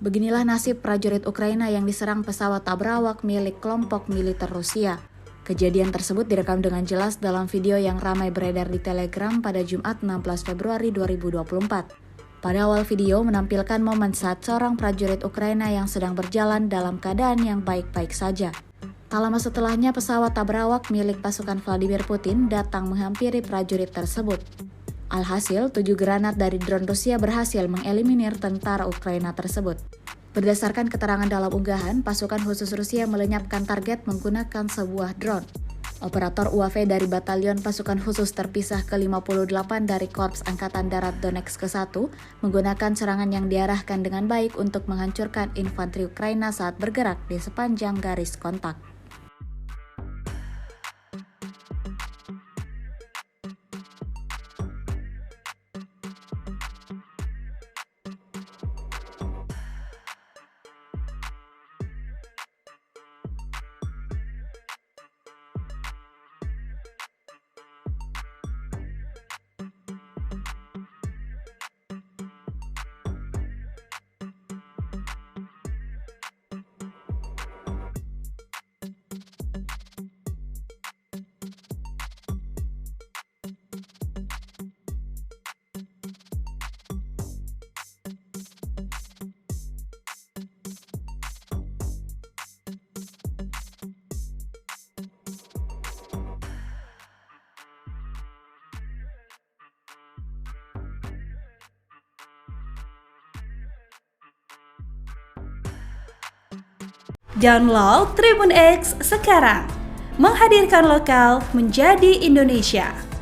Beginilah nasib prajurit Ukraina yang diserang pesawat tak berawak milik kelompok militer Rusia. Kejadian tersebut direkam dengan jelas dalam video yang ramai beredar di Telegram pada Jumat 16 Februari 2024. Pada awal video menampilkan momen saat seorang prajurit Ukraina yang sedang berjalan dalam keadaan yang baik-baik saja. Tak lama setelahnya pesawat tak berawak milik pasukan Vladimir Putin datang menghampiri prajurit tersebut. Alhasil, 7 granat dari drone Rusia berhasil mengeliminir tentara Ukraina tersebut. Berdasarkan keterangan dalam unggahan, pasukan khusus Rusia melenyapkan target menggunakan sebuah drone. Operator UAV dari Batalion Pasukan Khusus Terpisah ke-58 dari Korps Angkatan Darat Donetsk ke-1 menggunakan serangan yang diarahkan dengan baik untuk menghancurkan infanteri Ukraina saat bergerak di sepanjang garis kontak. Download Tribun X sekarang, menghadirkan lokal menjadi Indonesia.